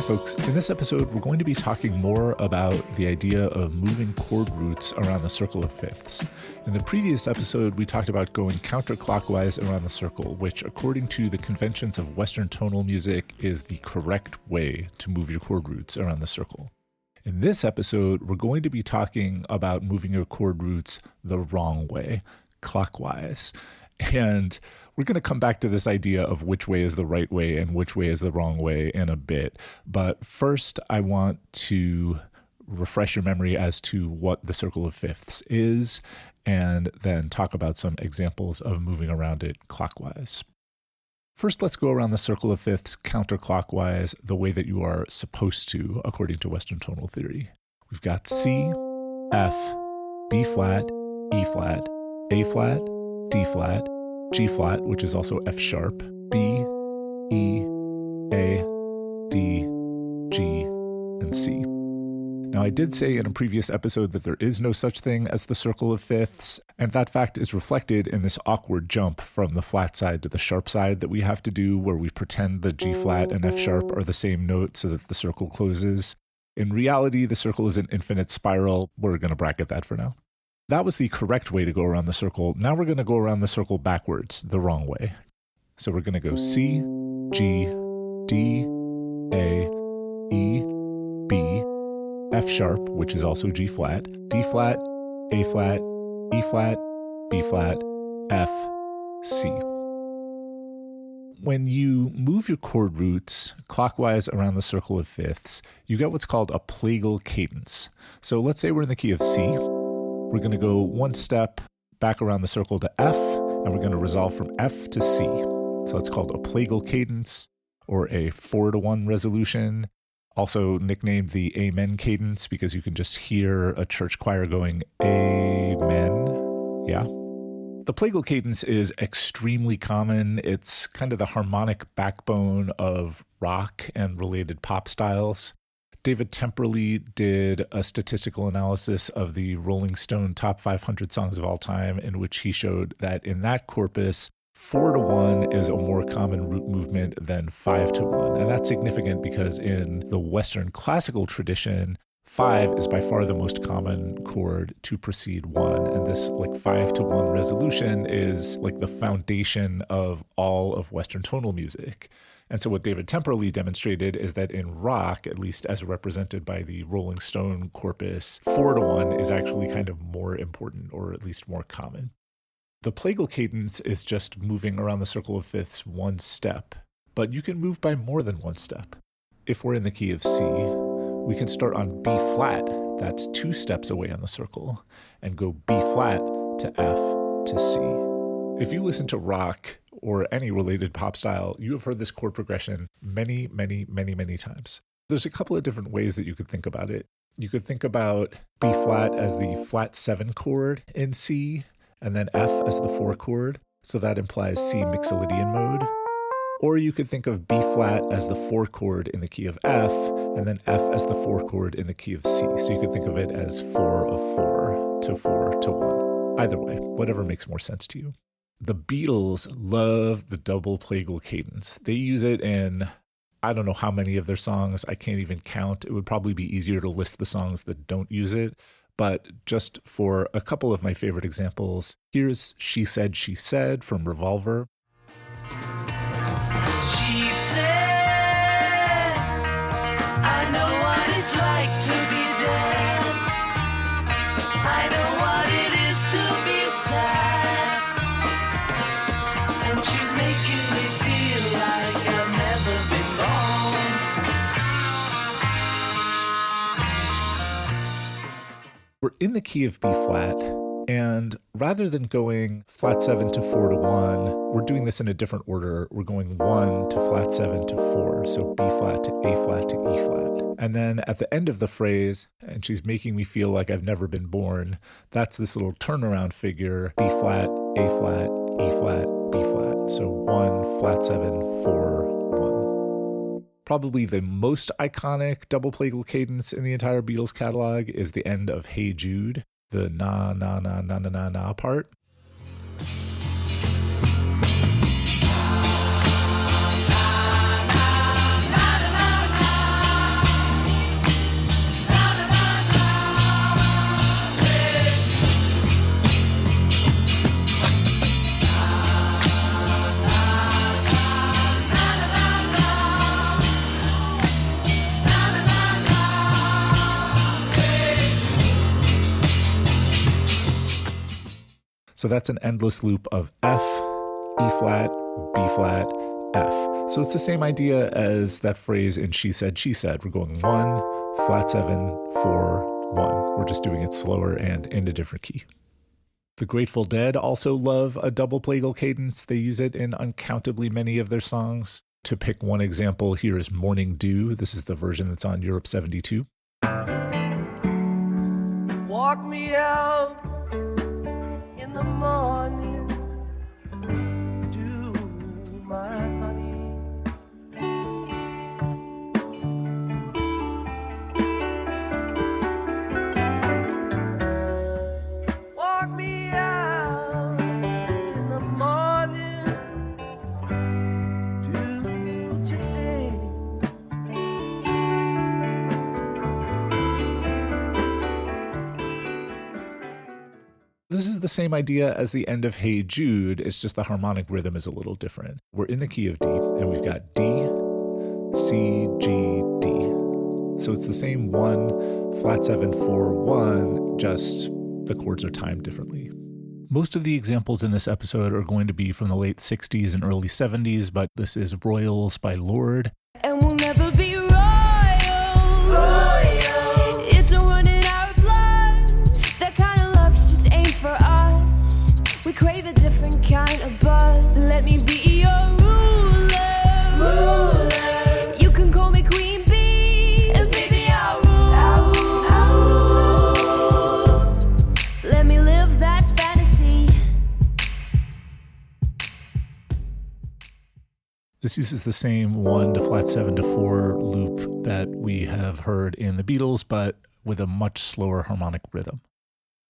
folks. In this episode, we're going to be talking more about the idea of moving chord roots around the circle of fifths. In the previous episode, we talked about going counterclockwise around the circle, which, according to the conventions of Western tonal music, is the correct way to move your chord roots around the circle. In this episode, we're going to be talking about moving your chord roots the wrong way, clockwise. And we're going to come back to this idea of which way is the right way and which way is the wrong way in a bit. But first, I want to refresh your memory as to what the circle of fifths is, and then talk about some examples of moving around it clockwise. First, let's go around the circle of fifths counterclockwise the way that you are supposed to, according to Western tonal theory. We've got C, F, B flat, E flat, A flat, D flat, G flat, which is also F sharp, B, E, A, D, G, and C. Now, I did say in a previous episode that there is no such thing as the circle of fifths, and that fact is reflected in this awkward jump from the flat side to the sharp side that we have to do, where we pretend the G flat and F sharp are the same note so that the circle closes. In reality, the circle is an infinite spiral. We're going to bracket that for now. That was the correct way to go around the circle. Now we're going to go around the circle backwards, the wrong way. So we're going to go C, G, D, A, E, B, F sharp, which is also G flat, D flat, A flat, E flat, B flat, F, C. When you move your chord roots clockwise around the circle of fifths, you get what's called a plagal cadence. So let's say we're in the key of C. We're going to go one step back around the circle to F, and we're going to resolve from F to C. So that's called a plagal cadence, or a 4-to-1 resolution, also nicknamed the Amen cadence, because you can just hear a church choir going, Amen. Yeah. The plagal cadence is extremely common. It's kind of the harmonic backbone of rock and related pop styles. David Temperley did a statistical analysis of the Rolling Stone top 500 songs of all time, in which he showed that in that corpus, 4-to-1 is a more common root movement than 5-to-1. And that's significant because in the Western classical tradition, 5 is by far the most common chord to precede 1. And this 5-to-1 resolution is like the foundation of all of Western tonal music. And so what David Temperley demonstrated is that in rock, at least as represented by the Rolling Stone corpus, 4-to-1 is actually kind of more important, or at least more common. The plagal cadence is just moving around the circle of fifths one step, but you can move by more than one step. If we're in the key of C, we can start on B flat, that's 2 steps away on the circle, and go B flat to F to C. If you listen to rock or any related pop style, you have heard this chord progression many, many, many, many times. There's a couple of different ways that you could think about it. You could think about B flat as the flat 7 chord in C, and then F as the 4 chord, so that implies C mixolydian mode. Or you could think of B flat as the 4 chord in the key of F, and then F as the 4 chord in the key of C. So you could think of it as 4 of 4 to 4 to 1. Either way, whatever makes more sense to you. The Beatles love the double plagal cadence. They use it in, I don't know how many of their songs. I can't even count. It would probably be easier to list the songs that don't use it. But just for a couple of my favorite examples, here's She Said, She Said from Revolver. She said, I know what it's like to be dead. I know what it is to be sad. And she's making me feel like I've never been born. We're in the key of B flat, and rather than going flat 7 to 4-to-1, we're doing this in a different order. We're going 1 to flat 7 to 4, so B flat to A flat to E flat. And then at the end of the phrase, and she's making me feel like I've never been born, that's this little turnaround figure, B flat, A flat, E flat, B flat. So 1, flat 7, 4, 1. Probably the most iconic double plagal cadence in the entire Beatles catalog is the end of Hey Jude, the na na na na na na na part. So that's an endless loop of F, E flat, B flat, F. So it's the same idea as that phrase in She Said, She Said. We're going 1, flat 7, 4, 1. We're just doing it slower and in a different key. The Grateful Dead also love a double plagal cadence. They use it in uncountably many of their songs. To pick one example, here is Morning Dew. This is the version that's on Europe 72. Walk me out in the morning, do my honey. Walk me out in the morning, do today. This is the same idea as the end of Hey Jude, it's just the harmonic rhythm is a little different. We're in the key of D, and we've got D, C, G, D. So it's the same 1, flat 7, 4, 1, just the chords are timed differently. Most of the examples in this episode are going to be from the late 60s and early 70s, but this is Royals by Lorde. And we'll never be royals. It's a run in our blood. That kind of luck's just ain't for us. We crave a different kind of buzz. Let me be your ruler. You can call me Queen Bee, and baby I'll rule. Let me live that fantasy. This uses the same 1 to flat 7 to 4 loop that we have heard in the Beatles, but with a much slower harmonic rhythm.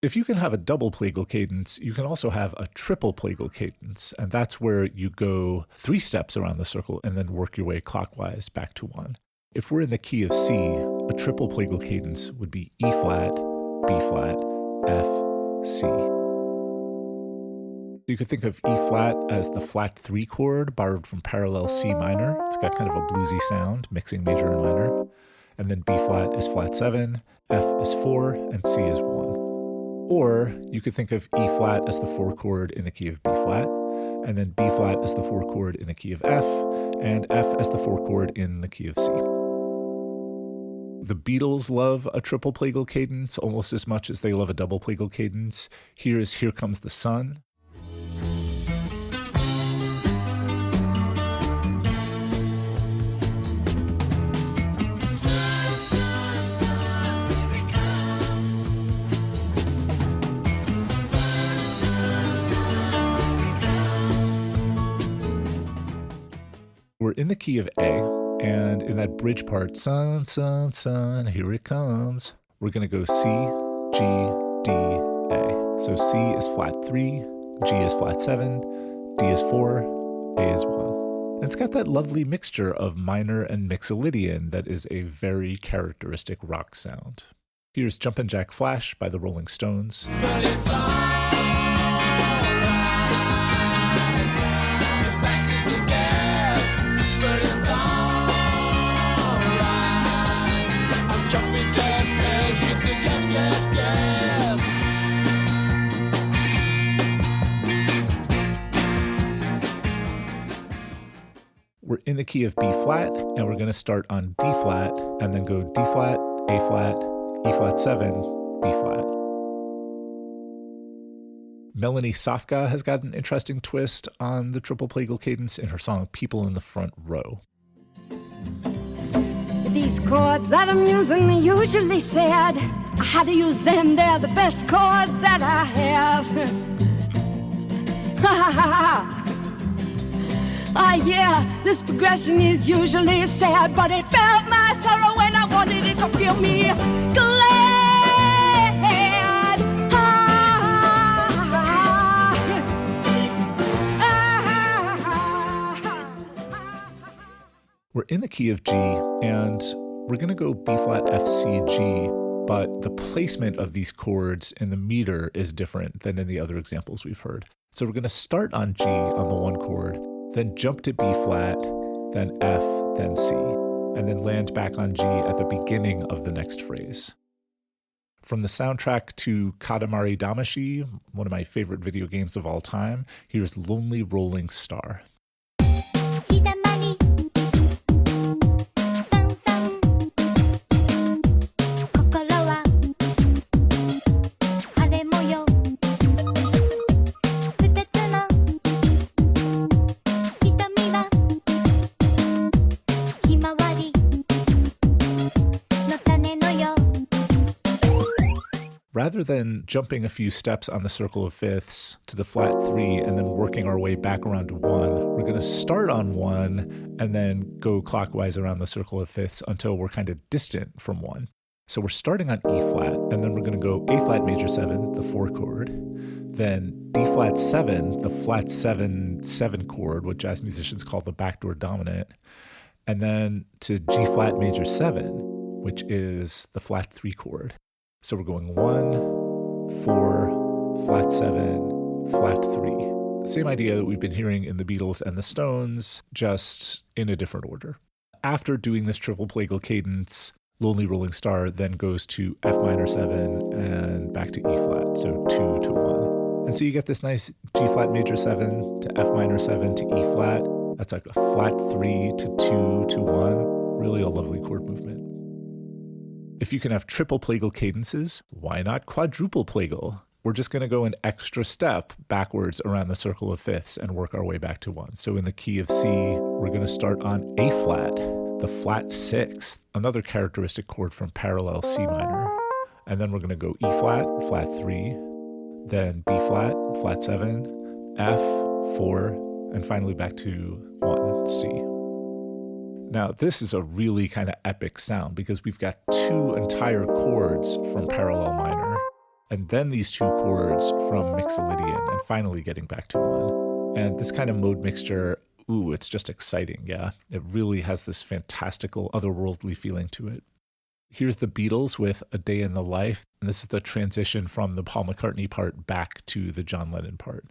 If you can have a double plagal cadence, you can also have a triple plagal cadence, and that's where you go 3 steps around the circle and then work your way clockwise back to 1. If we're in the key of C, a triple plagal cadence would be E flat, B flat, F, C. You could think of E flat as the flat 3 chord borrowed from parallel C minor. It's got kind of a bluesy sound, mixing major and minor. And then B flat is flat 7, F is 4, and C is 1. Or you could think of E flat as the 4 chord in the key of B flat, and then B flat as the 4 chord in the key of F, and F as the 4 chord in the key of C. The Beatles love a triple plagal cadence almost as much as they love a double plagal cadence. Here is Here Comes the Sun. We're in the key of A, and in that bridge part, sun, sun, sun, here it comes, we're going to go C, G, D, A. So C is flat 3, G is flat 7, D is 4, A is 1. And it's got that lovely mixture of minor and mixolydian that is a very characteristic rock sound. Here's Jumpin' Jack Flash by the Rolling Stones. But it's alright. The fact is a guess, but it's alright. I'm jumping jack flash, it's a guess, guess, guess. We're in the key of B flat, and we're going to start on D flat, and then go D flat, A flat, E flat 7, B flat. Melanie Safka has got an interesting twist on the triple plagal cadence in her song People in the Front Row. These chords that I'm using are usually sad. I had to use them, they're the best chords that I have. Ha ha ha ha. Ah yeah, this progression is usually sad, but it felt my sorrow when I wanted it to feel me glad. We're in the key of G, and we're going to go B flat, F, C, G, but the placement of these chords in the meter is different than in the other examples we've heard. So we're going to start on G on the 1 chord, then jump to B flat, then F, then C, and then land back on G at the beginning of the next phrase. From the soundtrack to Katamari Damacy, one of my favorite video games of all time, here's Lonely Rolling Star. 日だまりさんさん心は晴れ模様二つの瞳はひまわりの種のよう Rather than jumping a few steps on the circle of fifths to the flat 3 and then working our way back around to 1, we're going to start on 1 and then go clockwise around the circle of fifths until we're kind of distant from 1. So we're starting on E flat, and then we're going to go A flat major 7, the 4 chord, then D flat 7, the flat 7 chord, what jazz musicians call the backdoor dominant, and then to G flat major 7, which is the flat 3 chord. So we're going 1, 4, flat 7, flat 3. The same idea that we've been hearing in the Beatles and the Stones, just in a different order. After doing this triple plagal cadence, Lonely Rolling Star then goes to F minor 7 and back to E flat, so 2 to 1. And so you get this nice G flat major 7 to F minor 7 to E flat. That's like a flat 3 to 2 to 1. Really a lovely chord movement. If you can have triple plagal cadences, why not quadruple plagal? We're just going to go an extra step backwards around the circle of fifths and work our way back to 1. So in the key of C, we're going to start on A flat, the flat 6, another characteristic chord from parallel C minor. And then we're going to go E flat, flat 3, then B flat, flat 7, F, 4, and finally back to 1, C. Now, this is a really kind of epic sound because we've got 2 entire chords from parallel minor, and then these 2 chords from mixolydian, and finally getting back to 1. And this kind of mode mixture, ooh, it's just exciting, yeah. It really has this fantastical, otherworldly feeling to it. Here's the Beatles with A Day in the Life, and this is the transition from the Paul McCartney part back to the John Lennon part.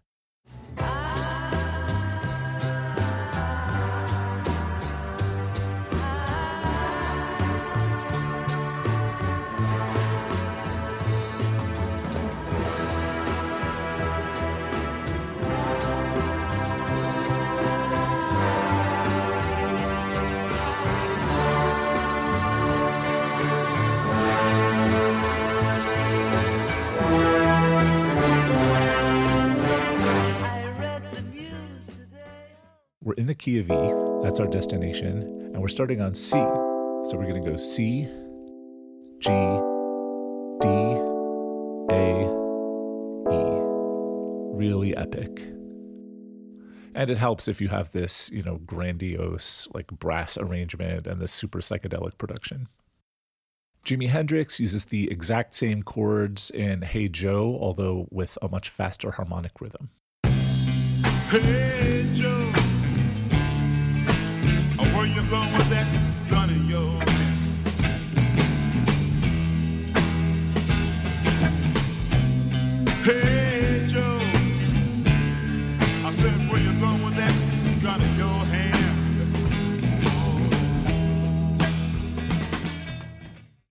We're in the key of E, that's our destination, and we're starting on C. So we're going to go C, G, D, A, E. Really epic. And it helps if you have this, grandiose, like brass arrangement and this super psychedelic production. Jimi Hendrix uses the exact same chords in Hey Joe, although with a much faster harmonic rhythm. Hey Joe, where you going with that gun in your hand? Hey Joe, I said, where you going with that gun in your hand?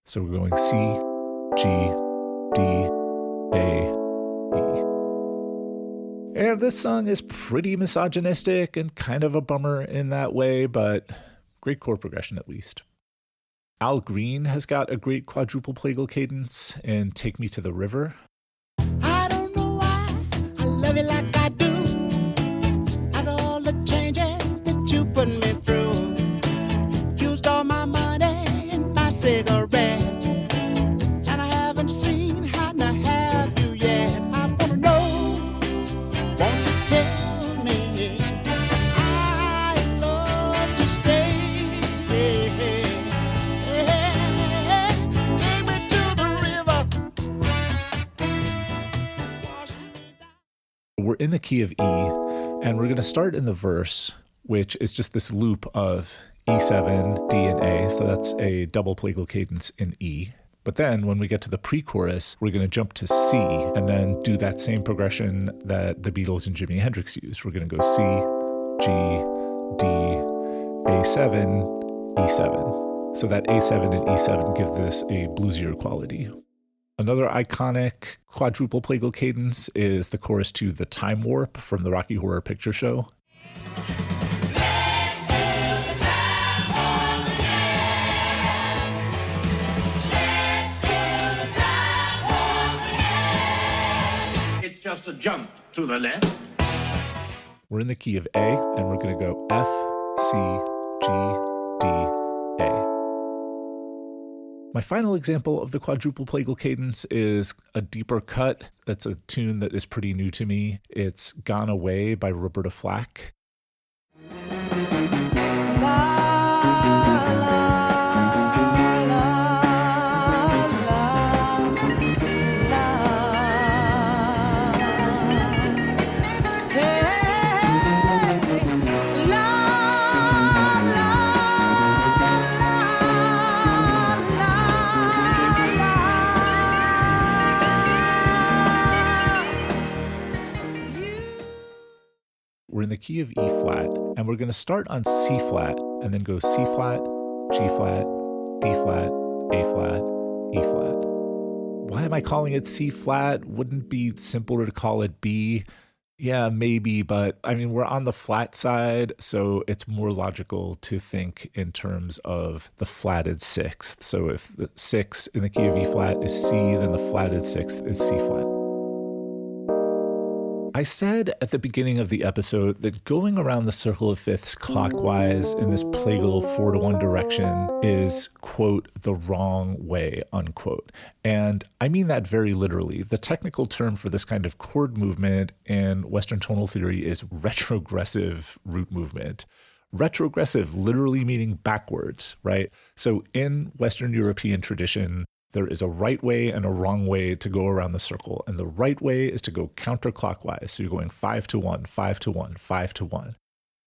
So we're going C, G, D, A, E. And this song is pretty misogynistic and kind of a bummer in that way, but great chord progression at least. Al Green has got a great quadruple plagal cadence in Take Me to the River. I don't know why I love you like I do. After all the changes that you put me through, used all my money and my cigarettes, and I haven't seen how to have you yet. I wanna know, won't you tell me? I love to stay. Take me to the river. We're in the key of E, and we're going to start in the verse, which is just this loop of E7, D, and A. So that's a double plagal cadence in E. But then when we get to the pre-chorus, we're going to jump to C and then do that same progression that the Beatles and Jimi Hendrix used. We're going to go C, G, D, A7, E7. So that A7 and E7 give this a bluesier quality. Another iconic quadruple plagal cadence is the chorus to The Time Warp from the Rocky Horror Picture Show. It's just a jump to the left. We're in the key of A, and we're going to go F, C, G, D, A. My final example of the quadruple plagal cadence is a deeper cut. That's a tune that is pretty new to me. It's Gone Away by Roberta Flack. We're in the key of E flat, and we're going to start on C flat, and then go C flat, G flat, D flat, A flat, E flat. Why am I calling it C flat? Wouldn't it be simpler to call it B? Yeah, maybe, but I mean, we're on the flat side, so it's more logical to think in terms of the flatted sixth. So if the sixth in the key of E flat is C, then the flatted sixth is C flat. I said at the beginning of the episode that going around the circle of fifths clockwise in this plagal 4-to-1 direction is, quote, the wrong way, unquote. And I mean that very literally. The technical term for this kind of chord movement in Western tonal theory is retrogressive root movement. Retrogressive literally meaning backwards, right? So in Western European tradition, there is a right way and a wrong way to go around the circle. And the right way is to go counterclockwise. So you're going 5-to-1, 5-to-1, 5-to-1.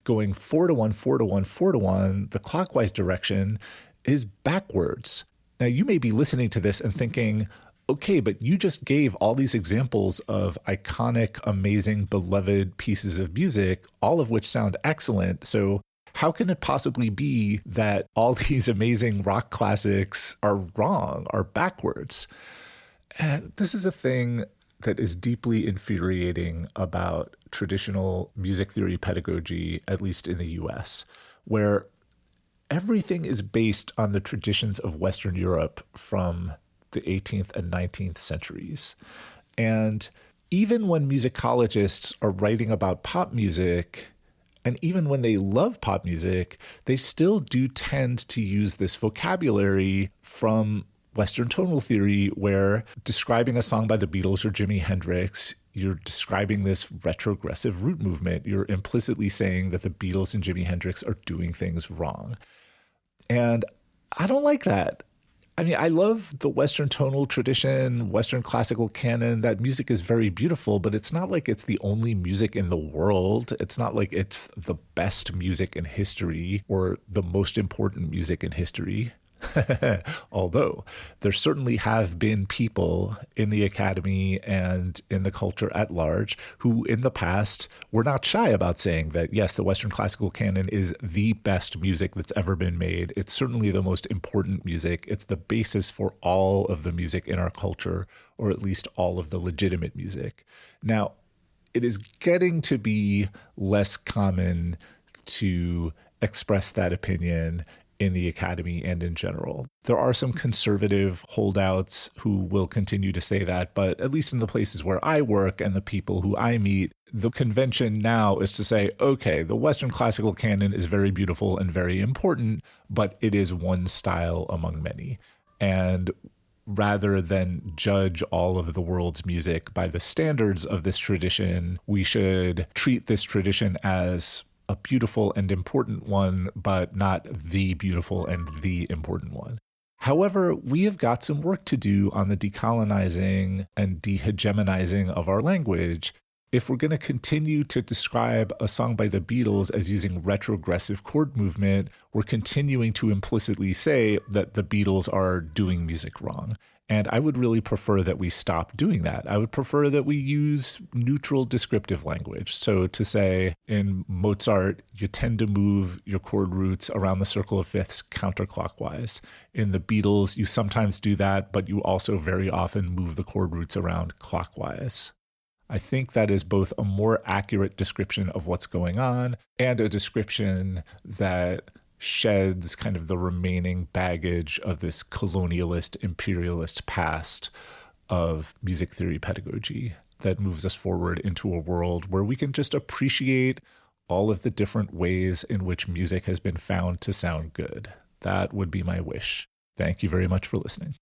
Going 4-to-1, 4-to-1, 4-to-1, the clockwise direction is backwards. Now you may be listening to this and thinking, okay, but you just gave all these examples of iconic, amazing, beloved pieces of music, all of which sound excellent. So how can it possibly be that all these amazing rock classics are wrong, are backwards? And this is a thing that is deeply infuriating about traditional music theory pedagogy, at least in the US, where everything is based on the traditions of Western Europe from the 18th and 19th centuries. And even when musicologists are writing about pop music, and even when they love pop music, they still do tend to use this vocabulary from Western tonal theory where describing a song by the Beatles or Jimi Hendrix, you're describing this retrogressive root movement. You're implicitly saying that the Beatles and Jimi Hendrix are doing things wrong. And I don't like that. I mean, I love the Western tonal tradition, Western classical canon. That music is very beautiful, but it's not like it's the only music in the world. It's not like it's the best music in history or the most important music in history. Although there certainly have been people in the academy and in the culture at large who in the past were not shy about saying that, yes, the Western classical canon is the best music that's ever been made. It's certainly the most important music. It's the basis for all of the music in our culture, or at least all of the legitimate music. Now, it is getting to be less common to express that opinion in the academy and in general. There are some conservative holdouts who will continue to say that, but at least in the places where I work and the people who I meet, the convention now is to say, okay, the Western classical canon is very beautiful and very important, but it is one style among many. And rather than judge all of the world's music by the standards of this tradition, we should treat this tradition as a beautiful and important one, but not the beautiful and the important one. However, we have got some work to do on the decolonizing and dehegemonizing of our language if we're going to continue to describe a song by the Beatles as using retrogressive chord movement. We're continuing to implicitly say that the Beatles are doing music wrong. And I would really prefer that we stop doing that. I would prefer that we use neutral descriptive language. So to say in Mozart, you tend to move your chord roots around the circle of fifths counterclockwise. In the Beatles, you sometimes do that, but you also very often move the chord roots around clockwise. I think that is both a more accurate description of what's going on and a description that sheds kind of the remaining baggage of this colonialist, imperialist past of music theory pedagogy that moves us forward into a world where we can just appreciate all of the different ways in which music has been found to sound good. That would be my wish. Thank you very much for listening.